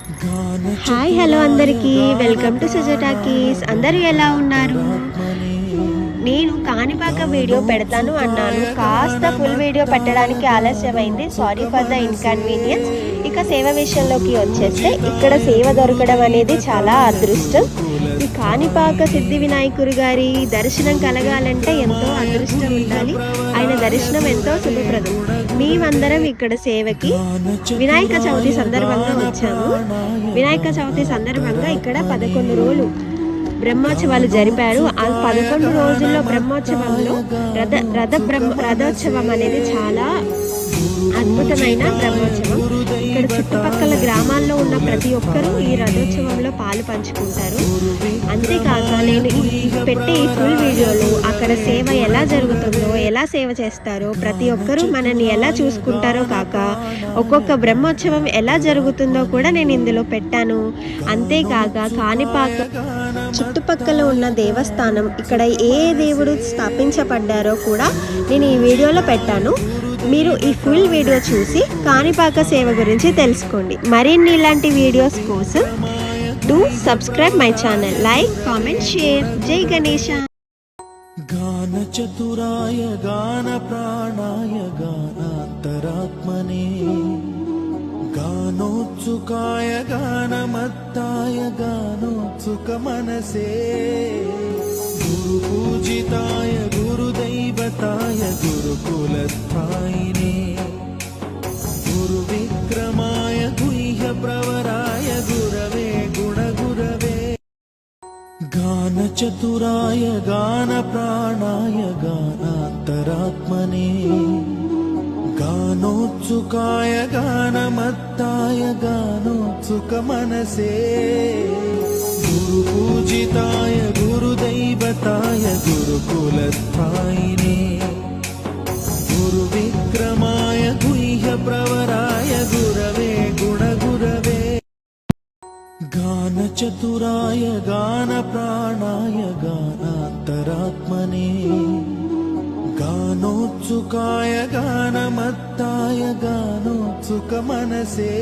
Hi hello అందరికీ welcome to సుజాటాకీస్. అందరూ ఎలా ఉన్నారు? నేను కాణిపాక వీడియో పెడతాను అన్నాను, కాస్త ఫుల్ వీడియో పెట్టడానికి ఆలస్యమైంది. Sorry for the inconvenience. ఇక సేవ విషయంలోకి వచ్చేస్తే, ఇక్కడ సేవ దొరకడం అనేది చాలా అదృష్టం. ఈ కాణిపాక సిద్ధి వినాయకుడు గారి దర్శనం కలగాలంటే ఎంతో అదృష్టం ఉండాలి. ఆయన దర్శనం ఎంతో శుభప్రదం. మేమందరం ఇక్కడ సేవకి వినాయక చవితి సందర్భంగా వచ్చాము. వినాయక చవితి సందర్భంగా ఇక్కడ 11 రోజులు బ్రహ్మోత్సవాలు జరిపారు. ఆ 11 రోజుల్లో బ్రహ్మోత్సవంలో రథోత్సవం అనేది చాలా అద్భుతమైన బ్రహ్మోత్సవం. ఇక్కడ చుట్టుపక్కల గ్రామాల్లో ఉన్న ప్రతి ఒక్కరూ ఈ రథోత్సవంలో పాలు పంచుకుంటారు. అంతేకాక నేను పెట్టే ఈ ఫుల్ వీడియోలో అక్కడ సేవ ఎలా జరుగుతుందో, ఎలా సేవ చేస్తారో, ప్రతి ఒక్కరూ మనల్ని ఎలా చూసుకుంటారో కాక ఒక్కొక్క బ్రహ్మోత్సవం ఎలా జరుగుతుందో కూడా నేను ఇందులో పెట్టాను. అంతేకాక కాణిపాక చుట్టుపక్కల ఉన్న దేవస్థానం, ఇక్కడ ఏ దేవుడు స్థాపించబడ్డారో కూడా నేను ఈ వీడియోలో పెట్టాను. మీరు ఈ ఫుల్ వీడియో చూసి కాణిపాక సేవ గురించి తెలుసుకోండి. మరిన్ని ఇలాంటి వీడియోస్ కోసం do subscribe my channel. Like, comment, share. జై గణేశ. గాన చతురాయ గాన ప్రాణాయ గానాంతరాత్మనే గానోత్సుకాయ గానమత్తాయ గానోత్సుక మనసే గురు పూజితాయ గురుదైవతాయ గురుకులస్థాయినే గురు విక్రమాయ గుహ్య ప్రవరాయ గురవే గుణగురవే గాన చతురాయ గాన ప్రాణాయ గానాంతరాత్మనే గానోత్సుకాయ గానమత్తాయ గానోత్సుక మనసే గురు పూజితాయ గురుదైవతాయ గురుకులస్థాయినే గురు విక్రమాయ గుహ్య ప్రవరాయ గురవే గుణగురవే గాన చతురాయ గాన ప్రాణాయ గానాంతరాత్మనే గానోత్సుకాయ గానమత్తాయ గానోత్సుక మనసే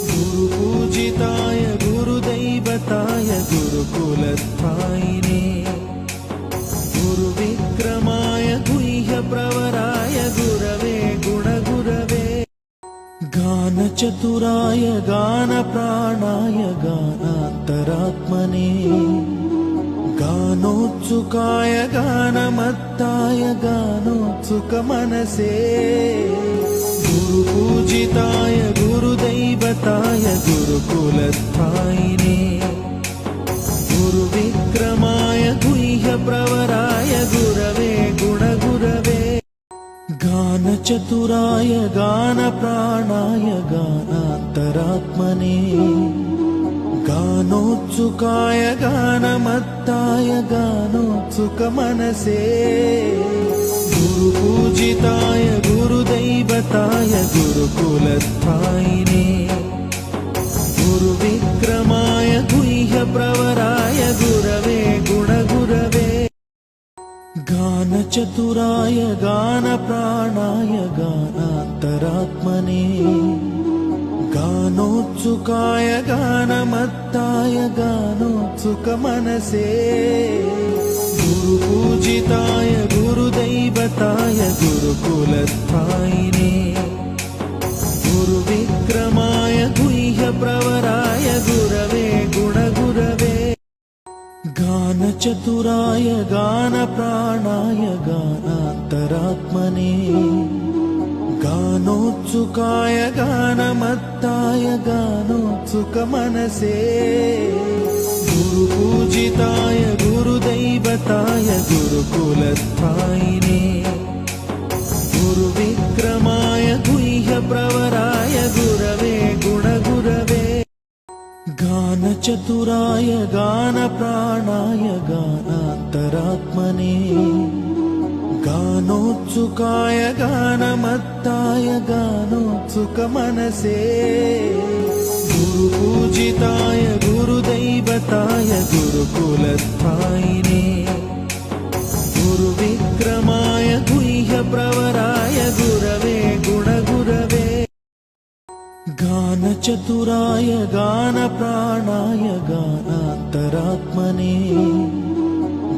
గురు పూజితాయ గురుదైవతాయ గురుకులస్థాయినే గురు విక్రమాయ గుహ్య ప్రవరాయ గురవే గుణగురవే గాన చతురాయ గాన ప్రాణాయ గానాంతరాత్మనే గానోత్సుకాయ గానమత్తాయ గానోత్సుక మనసే గురు పూజితాయ గురుదైవతాయ గురుకులస్థాయినే గురు విక్రమాయ గుహ్య ప్రవరాయ గురవే గుణగురవే గాన చతురాయ గాన ప్రాణాయ గానాంతరాత్మనే గానోత్సుకాయ గానమత్తాయ గానోత్సుక మనసే గురు పూజితాయ గురుదైవతాయ గురుకులస్థాయినే గురు విక్రమాయ గుహ్య ప్రవరాయ గురవే గుణగురవే గాన చతురాయ గాన ప్రాణాయ గానాంతరాత్మనే గానోత్సుకాయ గానమత్తాయ గానోత్సుక మనసే గురు పూజితాయ గురుదైవతాయ గురుకులస్థాయినే గురు విక్రమాయ గుహ్య ప్రవరాయ గురవే గుణగురవే గాన చతురాయ గాన ప్రాణాయ గానాంతరాత్మనే గానోత్సుకాయ గానమత్తాయ గానోత్సుక మనసే గురు పూజితాయ గురుదైవతాయ గురుకులస్థాయినే గురు విక్రమాయ గుహ్య ప్రవరాయ గురవే గుణగురవే గాన చతురాయ గాన ప్రాణాయ గానాంతరాత్మనే గానోత్సుకాయ గానమత్తాయ గానోత్సుక మనసే గురు పూజితాయ గురుదైవతాయ గురుకులస్థాయినే గురు విక్రమాయ గుహ్య ప్రవరాయ గురవే గుణగురవే గాన गानचतुराय गानप्राणाय गानान्तरात्मने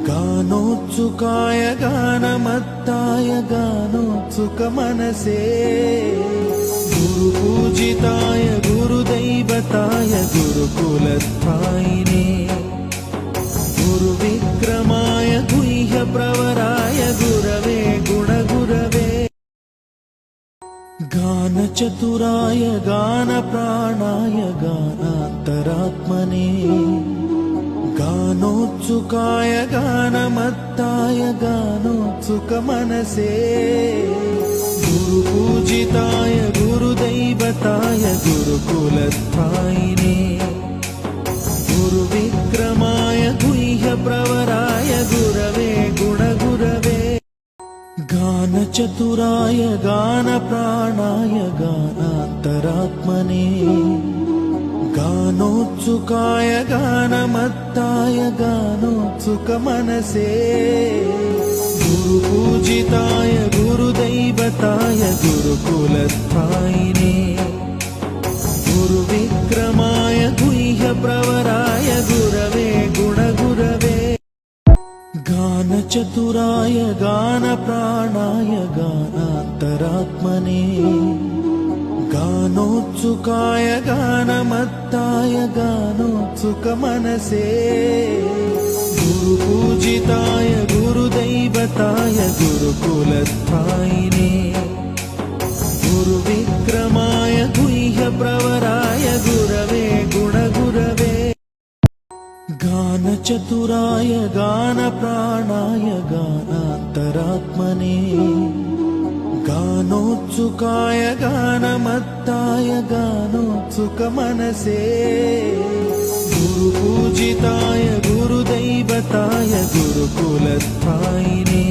गानोत्सुकाय गानमत्ताय गानोत्सुकमनसे गुरुपूजिताय गुरुदैवताय गुरुकुलस्थायिने गुरुविक्रमाय गुह्यप्रवराय गुरवे गुणगुरवे गानचतुराय गानप्राणाय गानान्तरात्मने गानोत्सुकाय गानमत्ताय गानोत्सुकमनसे गुरुपूजिताय गुरुदैवताय गुरुकुलस्थायिने गुरुविक्रमाय गुह्यप्रवराय गुरवे गुणगुरवे गानचतुराय गानप्राणाय गानान्तरात्मने गानोत्सुकाय गानमत्ताय गानोत्सुकमनसे गुरुपूजिताय गुरुदैवताय गुरुकुलस्थायिने गुरुविक्रमाय गुह्यप्रवराय गुरवे गुणगुरवे गानचतुराय गानप्राणाय गानान्तरात्मने गानोत्सुकाय गानमत्ताय गानोत्सुकमनसे गुरुपूजिताय गुरुदैवताय गुरुकुलस्थायिने गुरुविक्रमाय गुह्यप्रवराय गुरवे गुणगुरवे गानचतुराय गानप्राणाय गानान्तरात्मने गानोत्सुकाय गानमत्ताय गानोत्सुकमनसे गुरुपूजिताय गुरुदैवताय गुरुकुलस्थायिने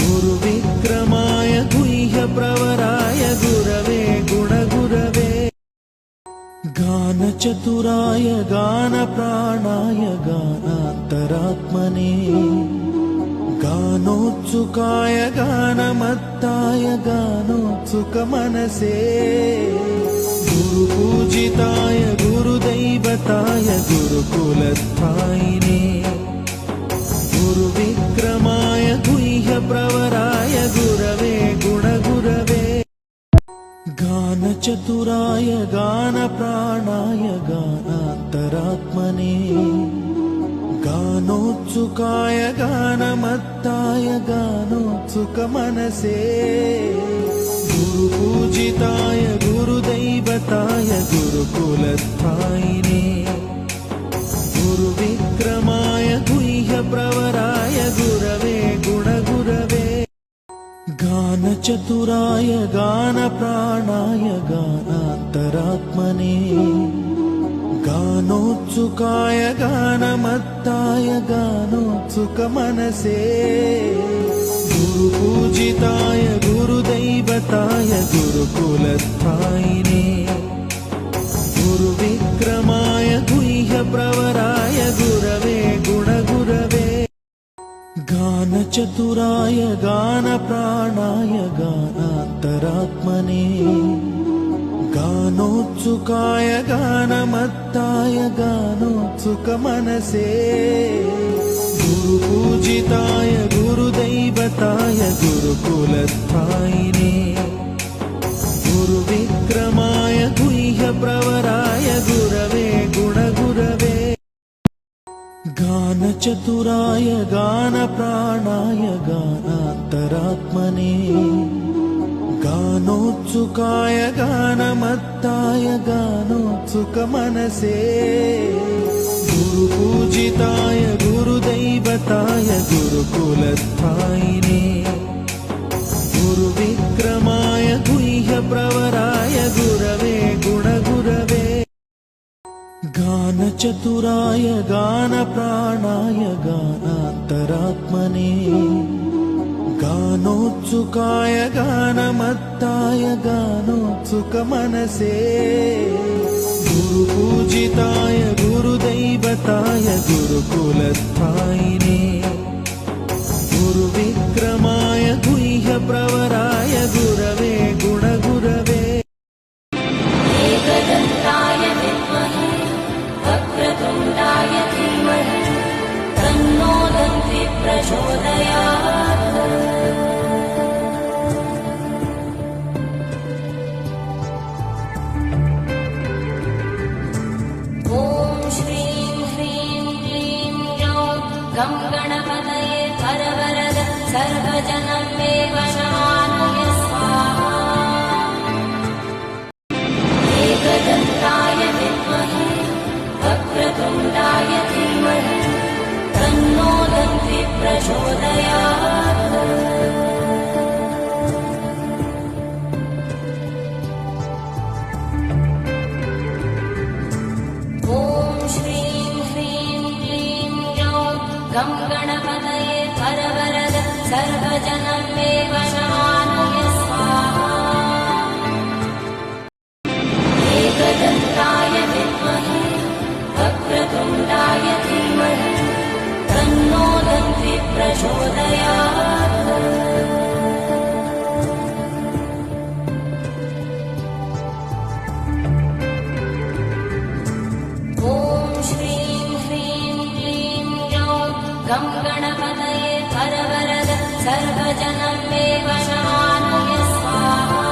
गुरुविक्रमाय गुह्यप्रवराय गुरवे गुणगुरवे गानचतुराय गानप्राणाय गानान्तरात्मने गानोत्सुकाय गानमत्ताय गानोत्सुकमनसे गुरुपूजिताय गुरुदैवताय गुरुकुलस्थायिने गुरुविक्रमाय गुह्यप्रवराय गुरवे गुणगुरवे गानचतुराय गानप्राणाय गानान्तरात्मने गानोत्सुकाय गानमत्ताय गानोत्सुकमनसे गुरुपूजिताय गुरुदैवताय गुरुकुलस्थायिने गुरुविक्रमाय गुह्यप्रवराय गुरवे गुणगुरवे गानचतुराय गानप्राणाय गानान्तरात्मने गानोत्सुकाय गानमत्ताय गानोत्सुकमनसे गुरुपूजिताय गुरुदैवताय गुरुकुलस्थायिने गुरुविक्रमाय गुह्यप्रवराय गुरवे गुणगुरवे गानचतुराय गानप्राणाय गानान्तरात्मने गानोत्सुकाय गानमत्ताय गानोत्सुकमनसे गुरुपूजिताय गुरुदैवताय गुरुकुलस्थायिने गुरुविक्रमाय गुह्यप्रवराय गुरवे गुणगुरवे गानचतुराय गानप्राणाय गानान्तरात्मने गानोत्सुकाय गानमत्ताय गानोत्सुकमनसे गुरुपूजिताय गुरुदैवताय गुरुकुलस्थायिने गुरुविक्रमाय गुह्यप्रवराय गुरवे गुणगुरवे गानचतुराय गानप्राणाय गानान्तरात्मने गानोत्सुकाय गानमत्ताय गानोत्सुकमनसे गुरुपूजिताय गुरुदैवताय गुरुकुलस्थायिने गुरुविक्रमाय गुह्यप्रवराय गुरवे गुणगुरवे गं गणपतये परवरद सर्वजनं मे वशमानय स्वाहा एकदन्ताय विद्महे वक्रतुण्डाय धीमहि तन्नो दन्ति प्रचोदयात् गं गणपतये परवरद सर्वजनं मे वशमानय स्वाहा एकदन्ताय विद्महे वक्रतुण्डाय धीमहि तन्नो दन्ति प्रचोदयात् गं गणपतये परवरद सर्वजनं मे वशमानय स्वाहा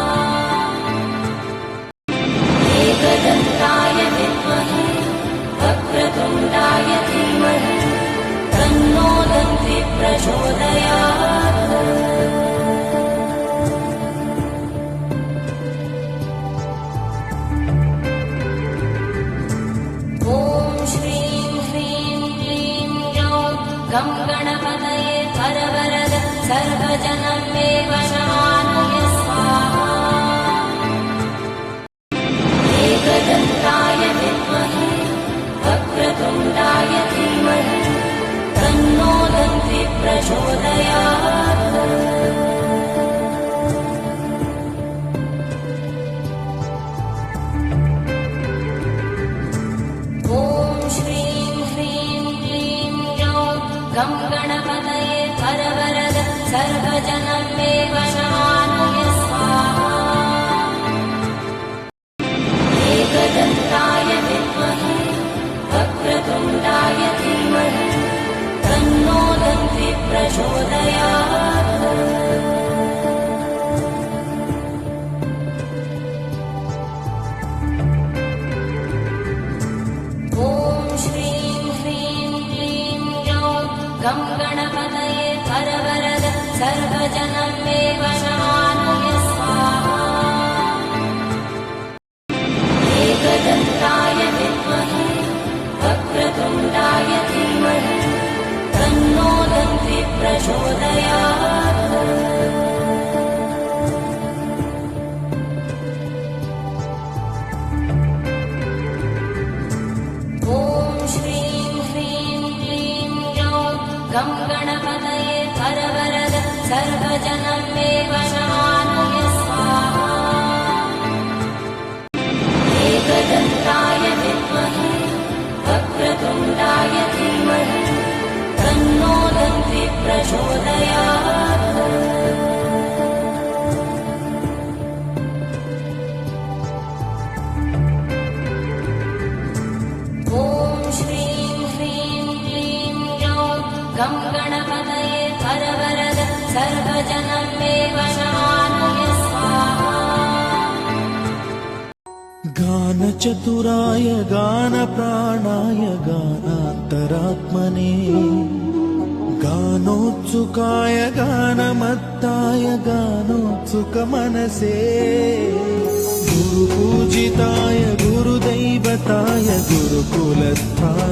एकदन्ताय विद्महे वक्रतुण्डाय धीमहि तन्नो दन्ति प्रचोदयात् गं गणपतये परवरद सर्वजनं मे वशमानय स्वाहा एकदन्ताय विद्महे वक्रतुण्डाय धीमहि तन्नो दन्ति प्रचोदयात् गं गणपतये परवरद सर्वजनं मे वशमानय स्वाहा एकदन्ताय विद्महे वक्रतुण्डाय धीमहि तन्नो दन्ति प्रचोदयात् गं गणपतये परवरद सर्वजनं मे वशमानय स्वाहा एकदन्ताय विद्महे वक्रतुण्डाय धीमहि तन्नो दन्ति प्रचोदयात् गं गणपतये परवरद सर्वजनं मे वशमानय स्वाहा एकदन्ताय विद्महे वक्रतुण्डाय धीमहि तन्नो दन्ति प्रचोदयात् गं गणपतये परवरद सर्वजनं मे वशमानय स्वाहा गानचतुराय गानप्राणाय गानान्तरात्मने गानोत्सुकाय गानमत्ताय गानोत्सुकमनसे गुरुपूजिताय गुरुदैवताय गुरुकुलस्थाय